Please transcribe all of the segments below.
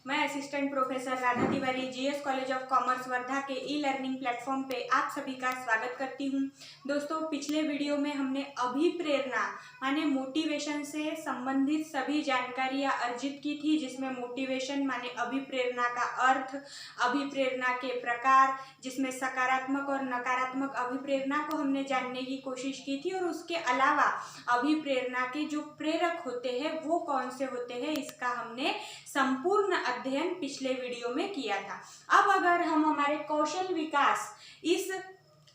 मैं assistant professor Radha Tiwari GS college of commerce Wardha के e learning platform पे आप सभी का स्वागत करती हूँ। दोस्तों, पिछले वीडियो में हमने अभिप्रेरणा माने मोटिवेशन से संबंधित सभी जानकारियाँ अर्जित की थी, जिसमें मोटिवेशन माने अभिप्रेरणा का अर्थ, अभिप्रेरणा के प्रकार, जिसमें सकारात्मक और नकारात्मक अभिप्रेरणा को हमने जानने की कोशिश की थी, और उसके अलावा अभिप्रेरणा के जो प्रेरक होते हैं वो कौन से होते हैं, इसका हमने संपूर्ण अध्ययन पिछले वीडियो में किया था। अब अगर हम हमारे कौशल विकास इस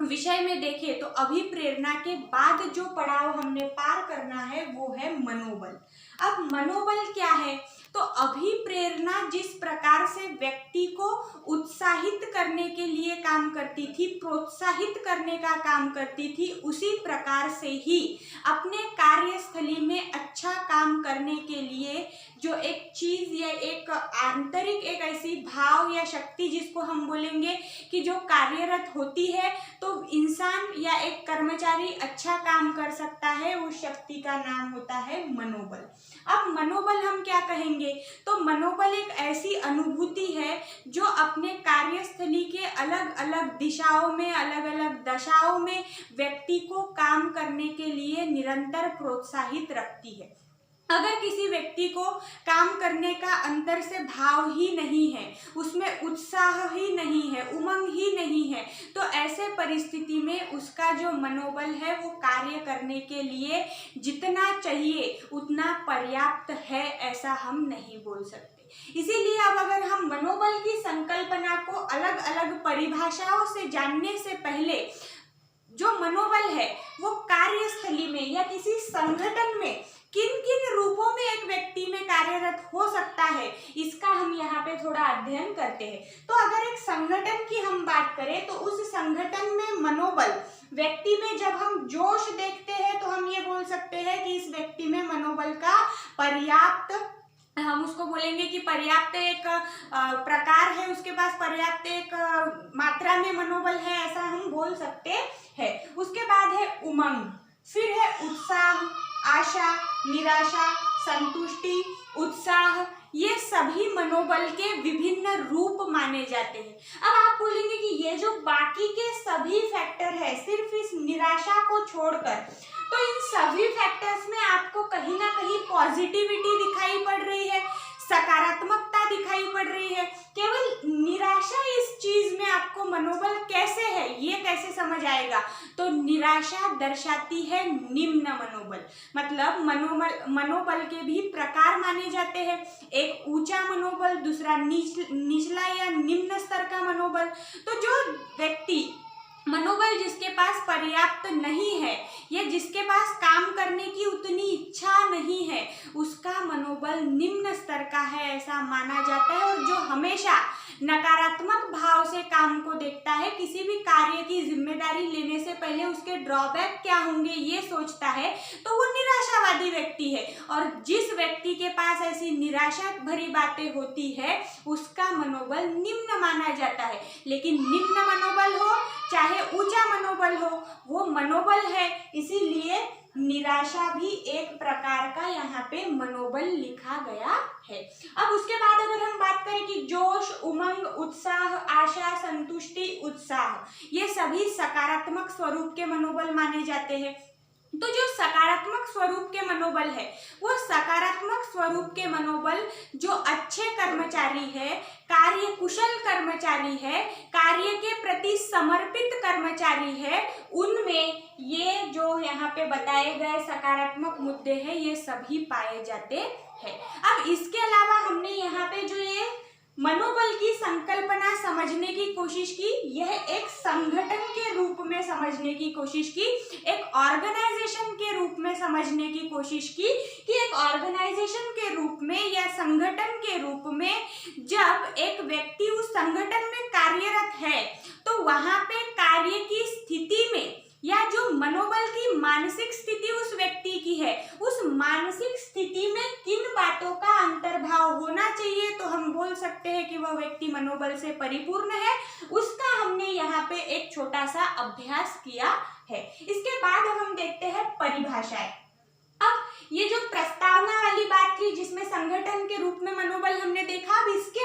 विषय में देखें तो अभिप्रेरणा के बाद जो पड़ाव हमने पार करना है वो है मनोबल। अब मनोबल क्या है? तो अभिप्रेरणा जिस प्रकार से व्यक्ति को उत्साहित करने के लिए काम करती थी, प्रोत्साहित करने का काम करती थी, उसी प्रकार से ही अपने कार्यस्थली में अच्छा काम करने के लिए जो एक चीज या एक आंतरिक एक ऐसी भाव या शक्ति जिसको हम बोलेंगे कि जो कार्यरत होती है तो इंसान या एक कर्मचारी अच्छा काम कर सकता है, उस शक्ति का नाम होता है मनोबल। अब मनोबल हम क्या कहेंगे? तो मनोबल एक ऐसी अनुभूति है जो अपने कार्यस्थली के अलग अलग दिशाओं में, अलग अलग दशाओं में व्यक्ति को काम करने के लिए निरंतर प्रोत्साहित रखती है। अगर किसी व्यक्ति को काम करने का अंतर से भाव ही नहीं है, उसमें उत्साह ही नहीं है, उमंग ही नहीं है, तो ऐसे परिस्थिति में उसका जो मनोबल है वो कार्य करने के लिए जितना चाहिए उतना पर्याप्त है, ऐसा हम नहीं बोल सकते। इसीलिए अब अगर हम मनोबल की संकल्पना को अलग अलग परिभाषाओं से जानने से पहले, जो मनोबल है वो कार्यस्थली में या किसी संगठन में किन किन रूपों में एक व्यक्ति में कार्यरत हो सकता है, इसका हम यहाँ पे थोड़ा अध्ययन करते हैं। तो अगर एक संगठन की हम बात करें तो उस संगठन में मनोबल व्यक्ति में जब हम जोश देखते हैं तो हम ये बोल सकते हैं कि इस व्यक्ति में मनोबल का पर्याप्त, हम उसको बोलेंगे कि पर्याप्त एक प्रकार है, उसके पास पर्याप्त एक मात्रा में मनोबल है, ऐसा हम बोल सकते हैं। उसके बाद है उमंग, फिर है उत्साह, आशा, निराशा, संतुष्टि, उत्साह, ये सभी मनोबल के विभिन्न रूप माने जाते हैं। अब आप बोलेंगे कि ये जो बाकी के सभी फैक्टर है, सिर्फ इस निराशा को छोड़कर, तो इन सभी फैक्टर्स में आपको कहीं ना कहीं पॉजिटिविटी दिखाई पड़ रही है, सकारात्मकता दिखाई पड़ रही है, केवल निराशा इस चीज में आपको मनोबल कैसे है ये कैसे समझ आएगा? तो निराशा दर्शाती है निम्न मनोबल, मतलब मनोबल के भी प्रकार माने जाते हैं। एक ऊंचा मनोबल, दूसरा निचला या निम्न स्तर का मनोबल। तो जो व्यक्ति मनोबल जिसके पास पर्याप्त नहीं है या जिसके पास काम करने की उतनी इच्छा नहीं है, उसका मनोबल निम्न स्तर का है ऐसा माना जाता है। और जो हमेशा नकारात्मक भाव से काम को देखता है, किसी भी कार्य की जिम्मेदारी लेने से पहले उसके ड्रॉबैक क्या होंगे ये सोचता है, तो वो निराशावादी व्यक्ति है। और जिस व्यक्ति के पास ऐसी निराशा भरी बातें होती है उसका मनोबल निम्न माना जाता है। लेकिन निम्न मनोबल हो चाहे ऊंचा मनोबल हो, वो मनोबल है, इसीलिए निराशा भी एक प्रकार का यहाँ पे मनोबल लिखा गया है। अब उसके बाद अगर हम बात करें कि जोश, उमंग, उत्साह, आशा, संतुष्टि, उत्साह, ये सभी सकारात्मक स्वरूप के मनोबल माने जाते हैं। तो जो सकारात्मक स्वरूप के मनोबल है, वो सकारात्मक स्वरूप के मनोबल जो अच्छे कर्मचारी है, कार्य कुशल कर्मचारी है, कार्य के प्रति समर्पित कर्मचारी है, उनमें ये जो यहाँ पे बताए गए सकारात्मक मुद्दे हैं ये सभी पाए जाते हैं। अब इसके अलावा हमने यहाँ पे जो ये मनोबल की संकल्पना समझने की कोशिश की, यह एक संगठन के रूप में समझने की कोशिश की, एक ऑर्गेनाइजेशन के रूप में समझने की कोशिश की कि एक ऑर्गेनाइजेशन के रूप में या संगठन के रूप में जब एक व्यक्ति उस संगठन में कार्यरत है तो वहां पे कार्य की स्थिति में या जो मनोबल की मानसिक स्थिति उस व्यक्ति की है, उस मानसिक स्थिति में किन बातों का अंतर्भाव होना चाहिए, तो हम बोल सकते हैं कि वह व्यक्ति मनोबल से परिपूर्ण है। उसका हमने यहाँ पे एक छोटा सा अभ्यास किया है। इसके बाद हम देखते हैं परिभाषाएं। अब ये जो प्रस्तावना वाली बात थी जिसमें संगठन के रूप में मनोबल हमने देखा, अब इसके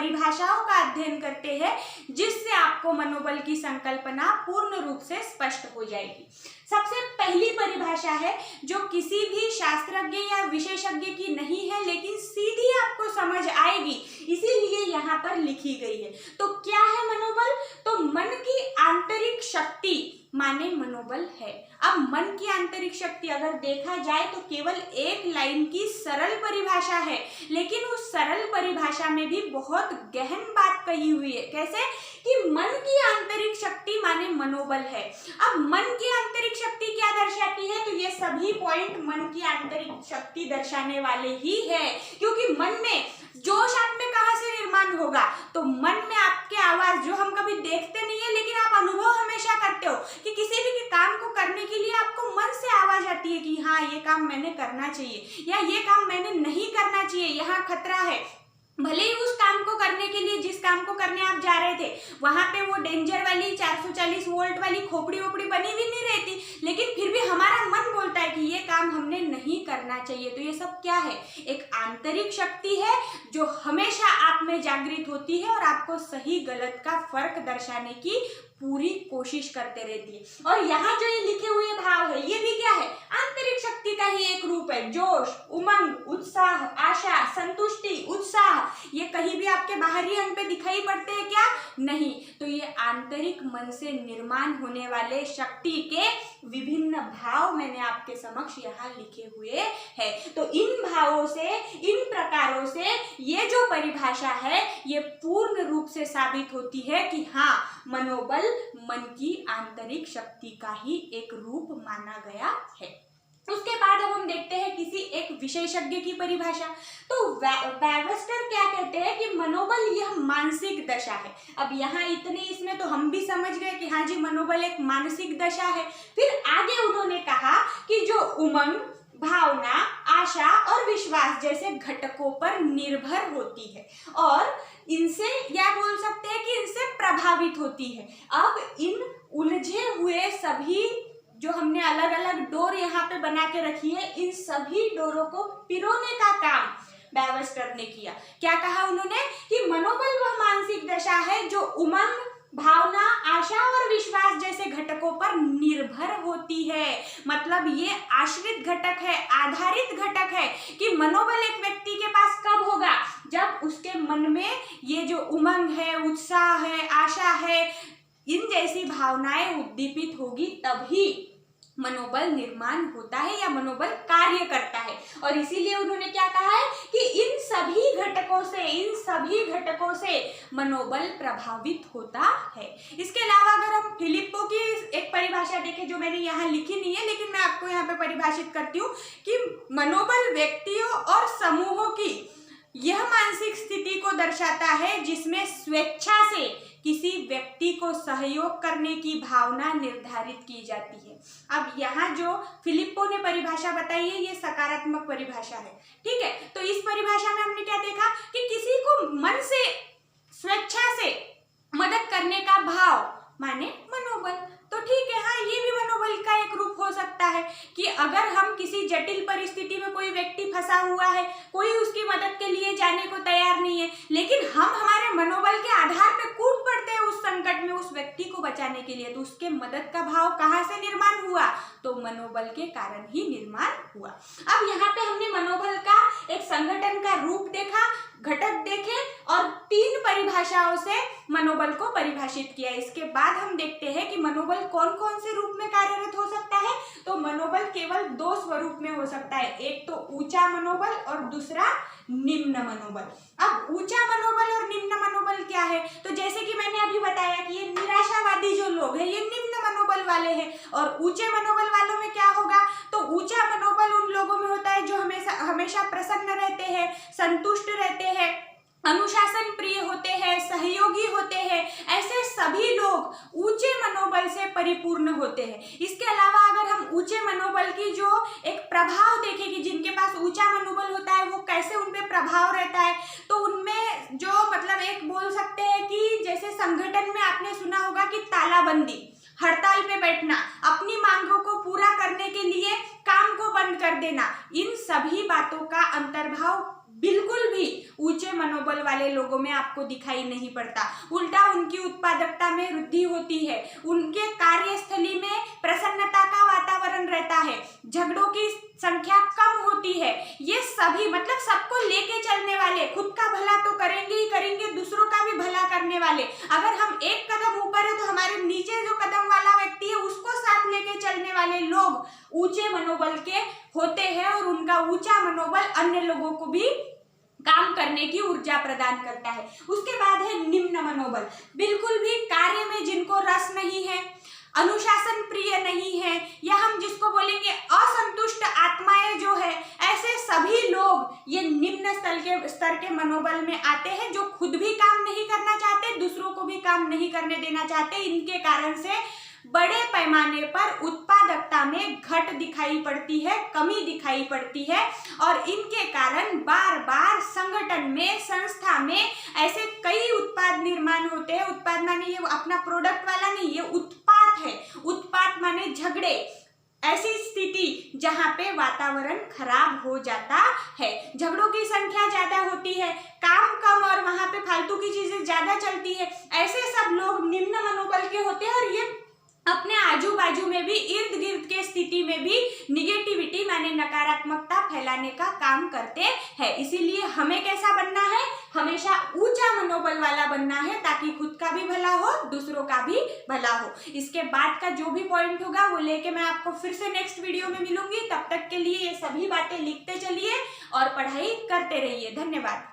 परिभाषाओं का अध्ययन करते हैं, जिससे आपको मनोबल की संकल्पना पूर्ण रूप से स्पष्ट हो जाएगी। सबसे पहली परिभाषा है जो किसी भी शास्त्रज्ञ या विशेषज्ञ की नहीं है, लेकिन सीधी आपको समझ आएगी, इसीलिए यहाँ पर लिखी गई है। तो क्या है मनोबल? तो मन की आंतरिक शक्ति माने मनोबल है। अब मन की आंतरिक शक्ति अगर देखा जाए तो केवल एक लाइन की सरल परिभाषा है, लेकिन उस सरल परिभाषा में भी बहुत गहन बात कही हुई है। कैसे? कि मन की आंतरिक शक्ति माने मनोबल है। अब मन की आंतरिक शक्ति क्या दर्शाती है? तो ये सभी पॉइंट मन की आंतरिक शक्ति दर्शाने वाले ही है, क्योंकि मन में जोश आप में कहाँ से निर्माण होगा? तो मन में आपके आवाज, जो हम कभी देखते नहीं है लेकिन आप अनुभव हमेशा करते हो कि किसी भी काम को करने के लिए आपको मन से आवाज आती है कि हाँ ये काम मैंने करना चाहिए या ये काम मैंने नहीं करना चाहिए, यहाँ खतरा है। भले ही उस काम को करने के लिए, जिस काम को करने आप जा रहे थे, वहां पे वो डेंजर वाली 440 वोल्ट वाली खोपड़ी वोपड़ी बनी भी नहीं रहती, लेकिन फिर भी हमारा मन बोलता है कि ये काम हमने नहीं करना चाहिए। तो ये सब क्या है? एक आंतरिक शक्ति है जो हमेशा आप में जागृत होती है और आपको सही गलत का फर्क दर्शाने की पूरी कोशिश करते रहती है। और यहाँ जो ये लिखे हुए भाव है, ये भी क्या है? आंतरिक शक्ति का ही एक रूप है। जोश, उमंग, उत्साह, आशा, संतुष्टि, उत्साह, ये कहीं भी आपके बाहरी अंग पे दिखाई पड़ते हैं क्या? नहीं। तो ये आंतरिक मन से निर्माण होने वाले शक्ति के विभिन्न भाव मैंने आपके समक्ष यहाँ लिखे हुए हैं। तो इन भावों से, इन प्रकारों से ये जो परिभाषा है ये पूर्ण रूप से साबित होती है कि हाँ, मनोबल मन की आंतरिक शक्ति का ही एक रूप माना गया है। उसके बाद अब हम देखते हैं किसी एक विशेषज्ञ की परिभाषा। तो बैवस्टर क्या कहते हैं कि मनोबल यह मानसिक दशा है। अब यहाँ इतने इसमें तो हम भी समझ गए कि हाँ जी, मनोबल एक मानसिक दशा है। फिर आगे उन्होंने कहा कि जो उमंग, भावना, आशा और विश्वास जैसे घटकों पर निर्भर होती है और इनसे या बोल सकते हैं कि इनसे प्रभावित होती है। अब इन उलझे हुए सभी जो हमने अलग अलग डोर यहाँ पे बना के रखी है, इन सभी डोरों को पिरोने का काम बैवस्टर ने किया। क्या कहा उन्होंने? कि मनोबल वह मानसिक दशा है जो उमंग, भावना, आशा और विश्वास जैसे घटकों पर निर्भर होती है। मतलब ये आश्रित घटक है, आधारित घटक है कि मनोबल एक व्यक्ति के पास कब होगा? जब उसके मन में ये जो उमंग है, उत्साह है, आशा है, इन जैसी भावनाएं उद्दीपित होगी, तभी मनोबल निर्माण होता है या मनोबल कार्य करता है। और इसीलिए उन्होंने क्या कहा है कि इन सभी घटकों से मनोबल प्रभावित होता है। इसके अलावा अगर हम फिलिप्पो की एक परिभाषा देखें, जो मैंने यहाँ लिखी नहीं है लेकिन मैं आपको यहाँ पे परिभाषित करती हूँ कि मनोबल व्यक्तियों और समूहों की यह मानसिक स्थिति को दर्शाता है जिसमें स्वेच्छा से किसी व्यक्ति को सहयोग करने की भावना निर्धारित की जाती है। अब यहाँ जो फिलिप्पो ने परिभाषा बताई है ये सकारात्मक परिभाषा है, ठीक है। तो इस परिभाषा में हमने क्या देखा कि किसी को मन से, स्वेच्छा से मदद करने का भाव माने मनोबल। तो ठीक है, हाँ, ये भी मनोबल का एक रूप हो सकता है कि अगर हम किसी जटिल परिस्थिति में, कोई व्यक्ति फंसा हुआ है, कोई उसकी मदद के लिए जाने को तैयार नहीं है, लेकिन हम हमारे मनोबल के आधार पे कूद पड़ते हैं उस संकट में उस व्यक्ति को बचाने के लिए, तो उसके मदद का भाव कहाँ से निर्माण हुआ? तो मनोबल के कारण ही निर्माण हुआ। अब यहाँ पे हमने मनोबल का एक संगठन का रूप देखा, घटक देखे और 3 परिभाषाओं से मनोबल को परिभाषित किया। इसके बाद हम देखते हैं कि मनोबल कौन कौन से रूप में कार्यरत हो सकता है। तो मनोबल केवल 2 स्वरूप में हो सकता है, एक तो ऊंचा मनोबल और दूसरा निम्न मनोबल। अब ऊंचा मनोबल और निम्न मनोबल क्या है? तो जैसे कि मैंने अभी बताया कि ये निराशावादी जो लोग हैं ये निम्न मनोबल वाले हैं, और ऊंचे मनोबल वालों में क्या होगा? तो ऊंचा मनोबल उन लोगों में होता है जो हमेशा प्रसन्न रहते हैं, संतुष्ट रहते हैं, अनुशासन प्रिय होते हैं, सहयोगी होते हैं। ऐसे सभी लोग ऊंचे मनोबल से परिपूर्ण होते हैं। इसके अलावा अगर हम ऊंचे मनोबल की जो एक प्रभाव देखें कि जिनके पास ऊंचा मनोबल होता है वो कैसे उन पे प्रभाव रहता है, तो उनमें जो मतलब एक बोल सकते हैं कि जैसे संगठन में आपने सुना होगा कि तालाबंदी, हड़ताल पे बैठना, अपनी मांगों को पूरा करने के लिए काम को बंद कर देना, इन सभी बातों का अंतर्भाव बिल्कुल भी ऊंचे ऊंचे मनोबल वाले लोगों में आपको दिखाई नहीं पड़ता। उल्टा उनकी उत्पादकता में वृद्धि होती है, उनके कार्यस्थली में प्रसन्नता का वातावरण रहता है, झगड़ों की संख्या कम होती है। ये सभी मतलब सबको लेके चलने वाले, खुद का भला तो करेंगे ही करेंगे, दूसरों का भी भला करने वाले। अगर हम एक कदम ऊपर है तो हमारे नीचे जो कदम वाला व्यक्ति है उसको साथ लेके चलने वाले लोग ऊंचे मनोबल के होते हैं और उनका ऊंचा मनोबल अन्य लोगों को भी काम करने की ऊर्जा प्रदान करता है। उसके बाद है निम्न मनोबल। बिल्कुल भी कार्य में जिनको रस नहीं है, अनुशासन प्रिय नहीं है, या हम जिसको बोलेंगे असंतुष्ट आत्माएं जो है, ऐसे सभी लोग ये निम्न स्तर के मनोबल में आते हैं, जो खुद भी काम नहीं करना चाहते, दूसरों को भी काम नहीं करने देना चाहते। इनके कारण से बड़े पैमाने पर उत्पादकता में घट दिखाई पड़ती है, कमी दिखाई पड़ती है, और इनके कारण बार बार संगठन में, संस्था में ऐसे कई उत्पाद निर्माण होते हैं। उत्पाद माने ये अपना प्रोडक्ट वाला नहीं, ये उत्पात है। उत्पात माने झगड़े, ऐसी स्थिति जहां पे वातावरण खराब हो जाता है, झगड़ों की संख्या ज्यादा होती है, काम कम और वहां पे फालतू की चीजें ज्यादा चलती है। ऐसे सब लोग निम्न मनोबल के होते हैं और ये अपने आजू बाजू में भी, इर्द गिर्द के स्थिति में भी निगेटिविटी माने नकारात्मकता फैलाने का काम करते हैं। इसीलिए हमें कैसा बनना है, हमेशा ऊंचा मनोबल वाला बनना है, ताकि खुद का भी भला हो, दूसरों का भी भला हो। इसके बाद का जो भी पॉइंट होगा वो लेके मैं आपको फिर से नेक्स्ट वीडियो में मिलूंगी। तब तक के लिए ये सभी बातें लिखते चलिए और पढ़ाई करते रहिए। धन्यवाद।